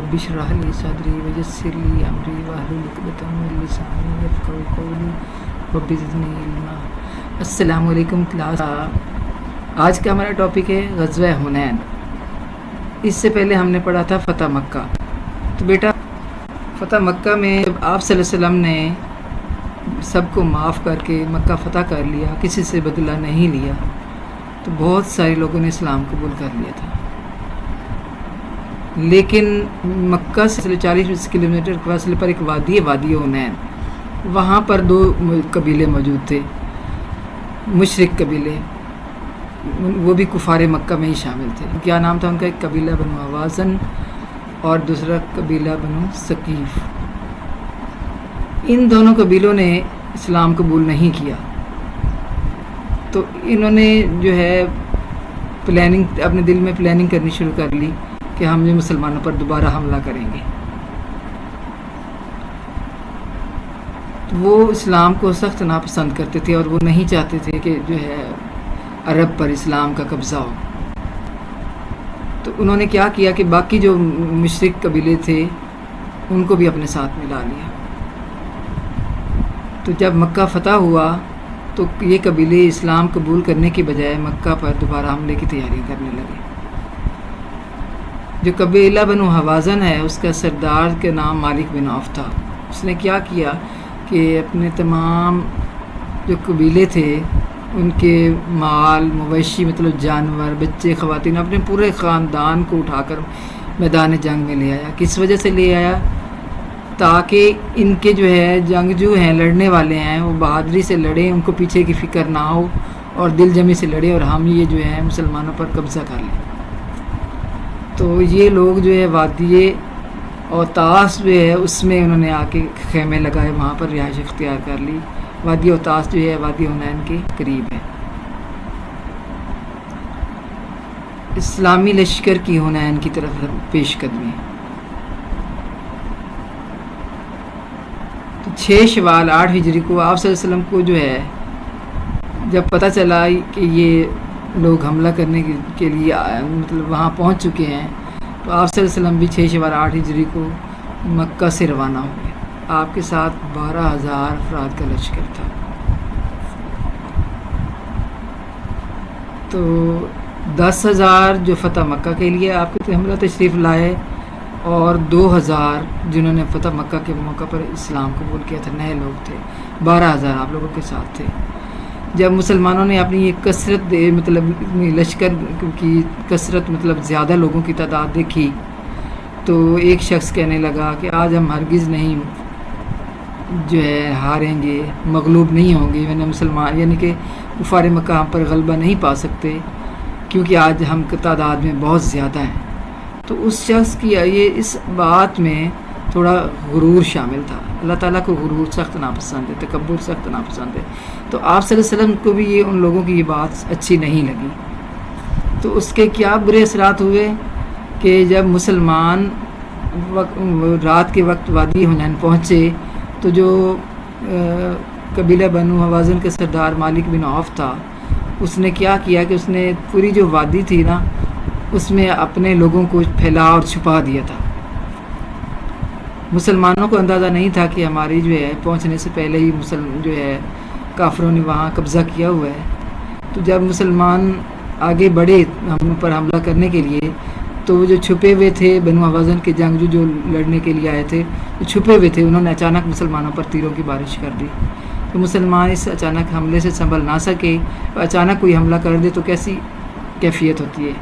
رب اشرح لی صدری ویسر لی امری واحلل عقدۃ من لسانی یفقہوا قولی رب زدنی علما۔ السلام علیکم کلاس۔ آج کا ہمارا ٹاپک ہے غزوہ حنین۔ اس سے پہلے ہم نے پڑھا تھا فتح مکہ۔ تو بیٹا فتح مکہ میں جب آپ صلی اللہ علیہ وسلم نے سب کو معاف کر کے مکہ فتح کر لیا، کسی سے بدلہ نہیں لیا، تو بہت سارے لوگوں نے اسلام قبول کر لیا تھا۔ لیکن مکہ سے 40 کلومیٹر کے فاصلے پر ایک وادی ہے، وادی حنین۔ وہاں پر 2 قبیلے موجود تھے، مشرک قبیلے، وہ بھی کفار مکہ میں ہی شامل تھے۔ کیا نام تھا ان کا؟ ایک قبیلہ بنو حوازن اور دوسرا قبیلہ بنو ثقیف۔ ان دونوں قبیلوں نے اسلام قبول نہیں کیا، تو انہوں نے جو ہے پلاننگ، اپنے دل میں پلاننگ کرنی شروع کر لی کہ ہم جو مسلمانوں پر دوبارہ حملہ کریں گے۔ وہ اسلام کو سخت ناپسند کرتے تھے اور وہ نہیں چاہتے تھے کہ جو ہے عرب پر اسلام کا قبضہ ہو۔ تو انہوں نے کیا کیا کہ باقی جو مشرک قبیلے تھے ان کو بھی اپنے ساتھ ملا لیا۔ تو جب مکہ فتح ہوا تو یہ قبیلے اسلام قبول کرنے کی بجائے مکہ پر دوبارہ حملے کی تیاری کرنے لگے۔ جو قبیلہ بنو حوازن ہے، اس کا سردار کے نام مالک بن عوف تھا۔ اس نے کیا کیا کہ اپنے تمام جو قبیلے تھے ان کے مال مویشی، مطلب جانور، بچے، خواتین، اپنے پورے خاندان کو اٹھا کر میدان جنگ میں لے آیا۔ کس وجہ سے لے آیا؟ تاکہ ان کے جو ہے جنگجو ہیں، لڑنے والے ہیں، وہ بہادری سے لڑیں، ان کو پیچھے کی فکر نہ ہو اور دل جمی سے لڑے اور ہم یہ جو ہے مسلمانوں پر قبضہ کر لیں۔ تو یہ لوگ جو ہے وادی اوتاس جو ہے اس میں انہوں نے آ کے خیمے لگائے، وہاں پر رہائش اختیار کر لی۔ وادی اوتاس جو ہے وادی حنین کے قریب ہے۔ اسلامی لشکر کی حنین کی طرف پیش قدمی۔ تو 6 شوال 8 ہجری کو آپ صلی اللہ علیہ وسلم کو جو ہے جب پتہ چلا کہ یہ لوگ حملہ کرنے کے لیے مطلب وہاں پہنچ چکے ہیں، تو آپ صلی اللہ علیہ وسلم بھی 6 شوال 8 ہجری کو مکہ سے روانہ ہو گئے۔ آپ کے ساتھ 12,000 افراد کا لشکر تھا۔ تو 10,000 جو فتح مکہ کے لیے آپ کے حملہ تشریف لائے اور 2,000 جنہوں نے فتح مکہ کے موقع پر اسلام قبول کیا تھا، نئے لوگ تھے۔ 12,000 آپ لوگوں کے ساتھ تھے۔ جب مسلمانوں نے اپنی یہ کثرت مطلب لشکر کی کثرت، مطلب زیادہ لوگوں کی تعداد دیکھی، تو ایک شخص کہنے لگا کہ آج ہم ہرگز نہیں جو ہے ہاریں گے، مغلوب نہیں ہوں گے، یعنی مسلمان یعنی کہ کفار مکہ ہم پر غلبہ نہیں پا سکتے، کیونکہ آج ہم تعداد میں بہت زیادہ ہیں۔ تو اس شخص کی یہ اس بات میں تھوڑا غرور شامل تھا۔ اللہ تعالیٰ کو غرور سخت ناپسند ہے، تکبر سخت ناپسند ہے۔ تو آپ صلی اللہ علیہ وسلم کو بھی یہ ان لوگوں کی یہ بات اچھی نہیں لگی۔ تو اس کے کیا برے اثرات ہوئے کہ جب مسلمان رات کے وقت وادی حنین پہنچے تو جو قبیلہ بنو حوازن کے سردار مالک بن عوف تھا، اس نے کیا کیا کہ اس نے پوری جو وادی تھی نا، اس میں اپنے لوگوں کو پھیلا اور چھپا دیا تھا۔ مسلمانوں کو اندازہ نہیں تھا کہ ہماری جو ہے پہنچنے سے پہلے ہی جو ہے کافروں نے وہاں قبضہ کیا ہوا ہے۔ تو جب مسلمان آگے بڑھے ہم پر حملہ کرنے کے لیے، تو وہ جو چھپے ہوئے تھے بنو حوازن کے جنگجو جو لڑنے کے لیے آئے تھے، وہ چھپے ہوئے تھے، انہوں نے اچانک مسلمانوں پر تیروں کی بارش کر دی۔ تو مسلمان اس اچانک حملے سے سنبھل نہ سکے، اچانک کوئی حملہ کر دے تو کیسی کیفیت ہوتی ہے۔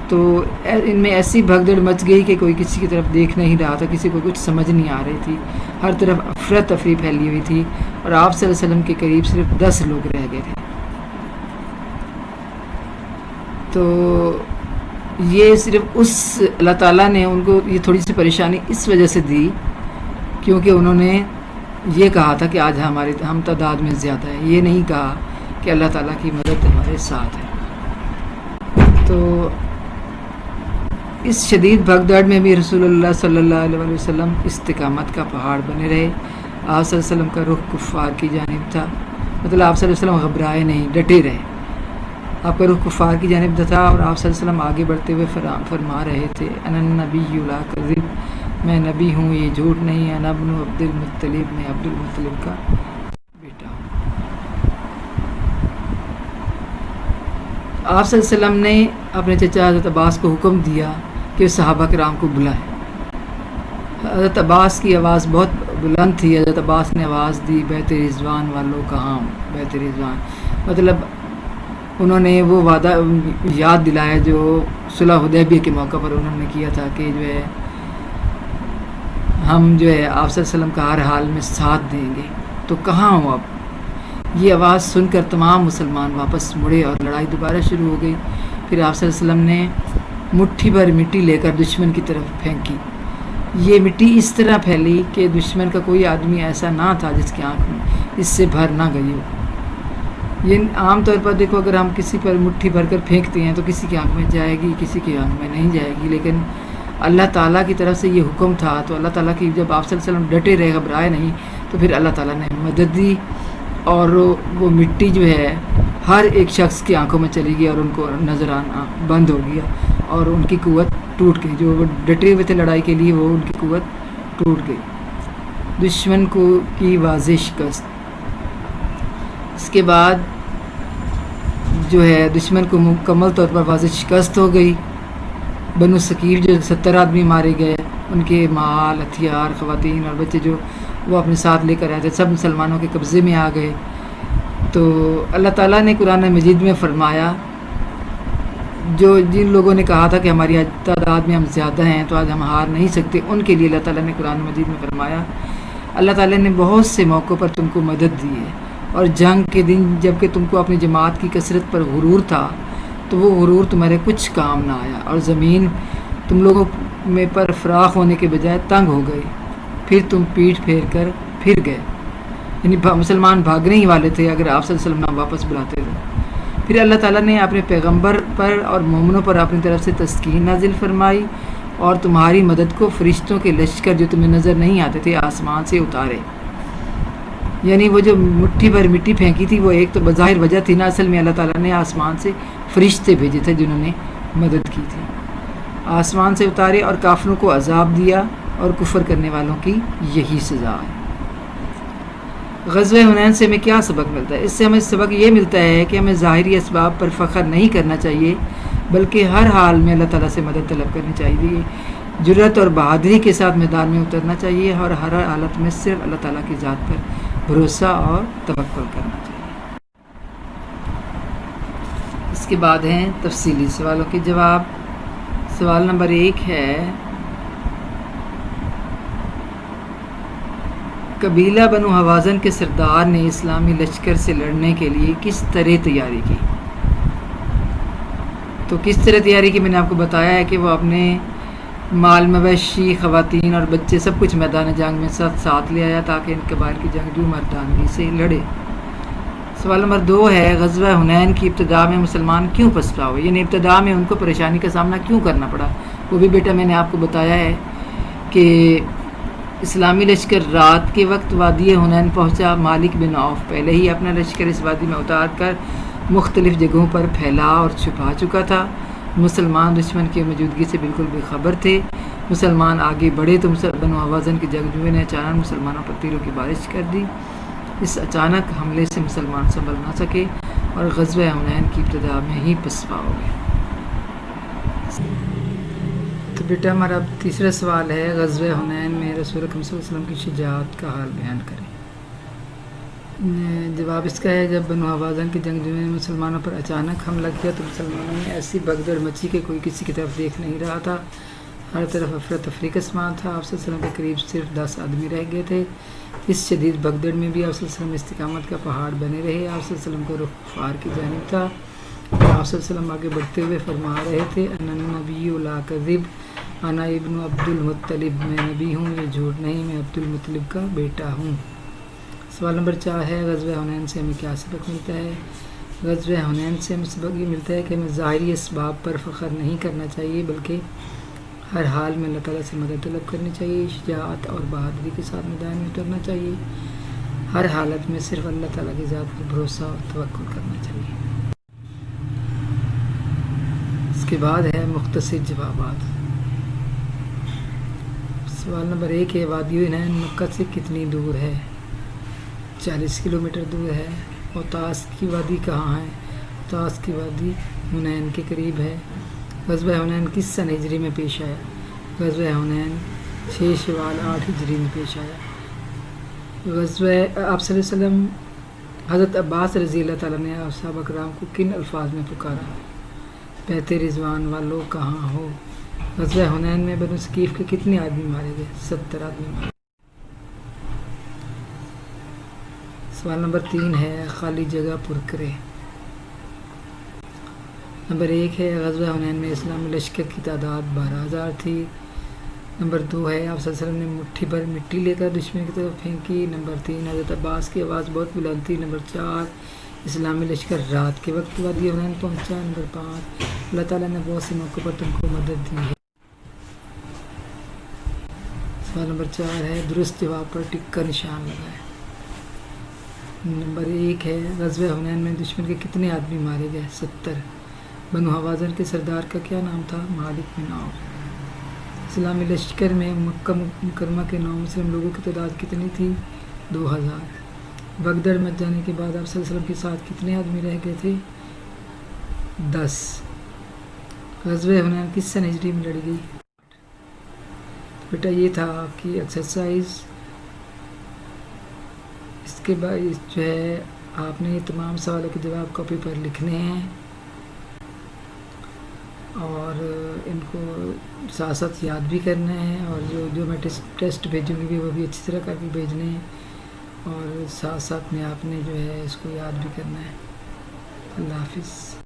تو ان میں ایسی بھگدڑ مچ گئی کہ کوئی کسی کی طرف دیکھ نہیں رہا تھا، کسی کو کچھ سمجھ نہیں آ رہی تھی، ہر طرف افراتفری پھیلی ہوئی تھی، اور آپ صلی اللہ علیہ وسلم کے قریب صرف 10 لوگ رہ گئے تھے۔ تو یہ صرف اللہ تعالیٰ نے ان کو یہ تھوڑی سی پریشانی اس وجہ سے دی کیونکہ انہوں نے یہ کہا تھا کہ آج ہم تعداد میں زیادہ ہیں، یہ نہیں کہا کہ اللہ تعالیٰ کی مدد ہمارے ساتھ ہے۔ تو اس شدید بھگدڑ میں بھی رسول اللہ صلی اللہ علیہ وسلم استقامت کا پہاڑ بنے رہے۔ آپ صلی اللہ علیہ وسلم کا رخ کفار کی جانب تھا، مطلب آپ صلی اللہ علیہ وسلم گھبرائے نہیں، ڈٹے رہے۔ آپ کا رخ کفار کی جانب تھا اور آپ صلی اللہ علیہ وسلم آگے بڑھتے ہوئے فرما رہے تھے انا النبی لا کذب، میں نبی ہوں یہ جھوٹ نہیں ہے، انا ابن عبد المطلب، میں عبد المطلب کا بیٹا ہوں۔ آپ صلی اللہ علیہ وسلم نے اپنے چچا حضرت عباس کو حکم دیا کہ صحابہ کرام کو بلائیں۔ حضرت عباس کی آواز بہت بلند تھی، حضرت عباس نے آواز دی بیت رضوان والوں کا عام، بیت رضوان مطلب انہوں نے وہ وعدہ یاد دلایا جو صلح حدیبیہ کے موقع پر انہوں نے کیا تھا کہ جو ہے ہم جو ہے آپ صلی اللہ علیہ وسلم کا ہر حال میں ساتھ دیں گے۔ تو کہاں ہوں اب؟ یہ آواز سن کر تمام مسلمان واپس مڑے اور لڑائی دوبارہ شروع ہو گئی۔ پھر آپ صلی اللہ علیہ وسلم نے مٹھی بھر مٹی لے کر دشمن کی طرف پھینکی۔ یہ مٹی اس طرح پھیلی کہ دشمن کا کوئی آدمی ایسا نہ تھا جس کی آنکھ میں اس سے بھر نہ گئی ہو۔ یہ عام طور پر دیکھو، اگر ہم کسی پر مٹھی بھر کر پھینکتے ہیں تو کسی کی آنکھ میں جائے گی، کسی کی آنکھ میں نہیں جائے گی، لیکن اللہ تعالیٰ کی طرف سے یہ حکم تھا تو اللہ تعالیٰ کی جب آپ صلی اللہ علیہ وسلم ڈٹے رہے، گھبرائے نہیں، تو پھر اللہ تعالیٰ نے مدد دی اور وہ مٹی جو ہے ہر ایک شخص کی آنکھوں میں چلی گئی اور ان کو نظر آنا بند ہو گیا اور ان کی قوت ٹوٹ گئی۔ جو وہ ڈٹے ہوئے تھے لڑائی کے لیے وہ ان کی قوت ٹوٹ گئی۔ دشمن کو کی واضح شکست۔ اس کے بعد جو ہے دشمن کو مکمل طور پر واضح شکست ہو گئی۔ بنو ثقیف جو 70 آدمی مارے گئے، ان کے مال، ہتھیار، خواتین اور بچے جو وہ اپنے ساتھ لے کر آئے تھے سب مسلمانوں کے قبضے میں آ گئے۔ تو اللہ تعالیٰ نے قرآن مجید میں فرمایا، جن لوگوں نے کہا تھا کہ ہماری تعداد میں ہم زیادہ ہیں تو آج ہم ہار نہیں سکتے، ان کے لیے اللہ تعالیٰ نے قرآن مجید میں فرمایا اللہ تعالیٰ نے بہت سے موقعوں پر تم کو مدد دی ہے، اور جنگ کے دن جب کہ تم کو اپنی جماعت کی کثرت پر غرور تھا تو وہ غرور تمہارے کچھ کام نہ آیا، اور زمین تم لوگوں میں پر فراخ ہونے کے بجائے تنگ ہو گئی، پھر تم پیٹھ پھیر کر پھر گئے۔ یعنی مسلمان بھاگنے ہی والے تھے اگر آپ صلی اللہ علیہ وسلم واپس بلاتے تھے۔ پھر اللہ تعالیٰ نے اپنے پیغمبر پر اور مومنوں پر اپنی طرف سے تسکین نازل فرمائی اور تمہاری مدد کو فرشتوں کے لشکر جو تمہیں نظر نہیں آتے تھے آسمان سے اتارے۔ یعنی وہ جو مٹھی بھر مٹی پھینکی تھی وہ ایک تو بظاہر وجہ تھی نا، اصل میں اللہ تعالیٰ نے آسمان سے فرشتے بھیجے تھے جنہوں نے مدد کی تھی، آسمان سے اتارے اور کافروں کو عذاب دیا، اور کفر کرنے والوں کی یہی سزا ہے۔ غزوہ حنین سے ہمیں کیا سبق ملتا ہے؟ اس سے ہمیں سبق یہ ملتا ہے کہ ہمیں ظاہری اسباب پر فخر نہیں کرنا چاہیے، بلکہ ہر حال میں اللہ تعالیٰ سے مدد طلب کرنی چاہیے، جرأت اور بہادری کے ساتھ میدان میں اترنا چاہیے، اور ہر حالت میں صرف اللہ تعالیٰ کی ذات پر بھروسہ اور توکل کرنا چاہیے۔ اس کے بعد ہیں تفصیلی سوالوں کے جواب۔ سوال نمبر 1 ہے، قبیلہ بنو حوازن کے سردار نے اسلامی لشکر سے لڑنے کے لیے کس طرح تیاری کی؟ تو کس طرح تیاری کی میں نے آپ کو بتایا ہے کہ وہ اپنے مال مویشی، خواتین اور بچے سب کچھ میدان جنگ میں ساتھ لے آیا تاکہ ان قبائل کی جنگجو مردانگی سے لڑے۔ سوال نمبر 2 ہے، غزوہ حنین کی ابتدا میں مسلمان کیوں پسپا ہوئے؟ یعنی ابتدا میں ان کو پریشانی کا سامنا کیوں کرنا پڑا؟ وہ بھی بیٹا میں نے آپ کو بتایا ہے کہ اسلامی لشکر رات کے وقت وادی حنین پہنچا۔ مالک بن عوف پہلے ہی اپنا لشکر اس وادی میں اتار کر مختلف جگہوں پر پھیلا اور چھپا چکا تھا۔ مسلمان دشمن کی موجودگی سے بالکل بے خبر تھے۔ مسلمان آگے بڑھے تو بنو حوازن کے جنگجوؤں نے اچانک مسلمانوں پر تیروں کی بارش کر دی۔ اس اچانک حملے سے مسلمان سنبھل نہ سکے اور غزوہ حنین کی ابتدا میں ہی پسپا ہو گئے۔ تو بیٹا ہمارا اب تیسرا سوال ہے، غزوہ حنین میں رسول اکرم صلی اللہ علیہ وسلم کی شجاعت کا حال بیان کریں۔ جواب اس کا ہے، جب بنو حوازن کے جنگجوؤں نے مسلمانوں پر اچانک حملہ کیا تو مسلمانوں میں ایسی بھگدڑ مچی کہ کوئی کسی کی طرف دیکھ نہیں رہا تھا، ہر طرف افراتفری کا سامان تھا۔ آپ صلی اللہ علیہ وسلم کے قریب صرف 10 آدمی رہ گئے تھے۔ اس شدید بھگدڑ میں بھی آپ صلی اللہ علیہ وسلم استقامت کا پہاڑ بنے رہے۔ آپ صلی اللہ علیہ وسلم کا رخ کفار کی جانب تھا۔ آپ صلی اللہ علیہ وسلم آگے بڑھتے ہوئے فرما رہے تھے، انا النبی لا کذب، انا ابن عبد المطلب، میں نبی ہوں یہ جھوٹ نہیں، میں عبد المطلب کا بیٹا ہوں۔ سوال نمبر 4 ہے، غزوہ حنین سے ہمیں کیا سبق ملتا ہے؟ غزوہ حنین سے ہمیں سبق یہ ملتا ہے کہ ہمیں ظاہری اسباب پر فخر نہیں کرنا چاہیے، بلکہ ہر حال میں اللہ تعالیٰ سے مدد طلب کرنی چاہیے، شجاعت اور بہادری کے ساتھ میدان میں اترنا چاہیے، ہر حالت میں صرف اللہ تعالیٰ کی ذات پر بھروسہ اور توکل کرنا چاہیے۔ کے بعد ہے مختصر جوابات۔ سوال نمبر 1 ہے وادی حنین مکہ سے کتنی دور ہے؟ 40 کلومیٹر دور ہے۔ اوتاس کی وادی کہاں ہے؟ اوتاس کی وادی حنین کے قریب ہے۔ غزوہ حنین کس سن ہجری میں پیش آیا؟ غزوہ حنین 6 شوال 8 ہجری میں پیش آیا۔ غزوہ آپ صلی اللہ علیہ وسلم حضرت عباس رضی اللہ تعالیٰ نے صحابہ کرام کو کن الفاظ میں پکارا؟ بیت رضوان والو کہاں ہو؟ غزوہ حنین میں بنو ثقیف کے کتنے آدمی مارے گئے؟ 70 آدمی مارے۔ سوال نمبر 3 ہے خالی جگہ پر کرے۔ نمبر 1 ہے غزوہ حنین میں اسلامی لشکر کی تعداد 12,000 تھی۔ نمبر 2 ہے آپ صلی اللہ علیہ وسلم نے مٹھی بھر مٹی لے کر دشمن کی طرف پھینکی۔ نمبر 3 حضرت عباس کی آواز بہت بلند تھی۔ نمبر 4 اسلامی لشکر رات کے وقت وادی حنین پہنچا۔ نمبر 5 اللہ تعالیٰ نے بہت سے موقع پر تم کو مدد دی ہے۔ سوال نمبر 4 ہے درست جواب پر ٹک کا نشان لگائے۔ نمبر 1 ہے غزوہ حنین میں دشمن کے کتنے آدمی مارے گئے؟ 70۔ بنو حوازن کے سردار کا کیا نام تھا؟ مالک بن عوف۔ اسلامی لشکر میں مکہ مکرمہ کے نو مسلم لوگوں کی تعداد کتنی تھی؟ 2000۔ بغداد مچ جانے کے بعد آپ صلی اللہ علیہ وسلم کے ساتھ کتنے آدمی رہ گئے تھے؟ 10۔ غزوہ حنین کس سن ہجری میں لڑی گئی؟ بیٹا یہ تھا آپ کی ایکسرسائز۔ اس کے بعد جو ہے آپ نے تمام سوالوں کے جواب کاپی پر لکھنے ہیں اور ان کو ساتھ ساتھ یاد بھی کرنا ہے، اور جو میں ٹیسٹ بھیجوں گی وہ بھی اچھی طرح کر کے بھیجنے ہیں، اور ساتھ ساتھ میں آپ نے جو ہے اس کو یاد بھی کرنا ہے۔ اللہ حافظ۔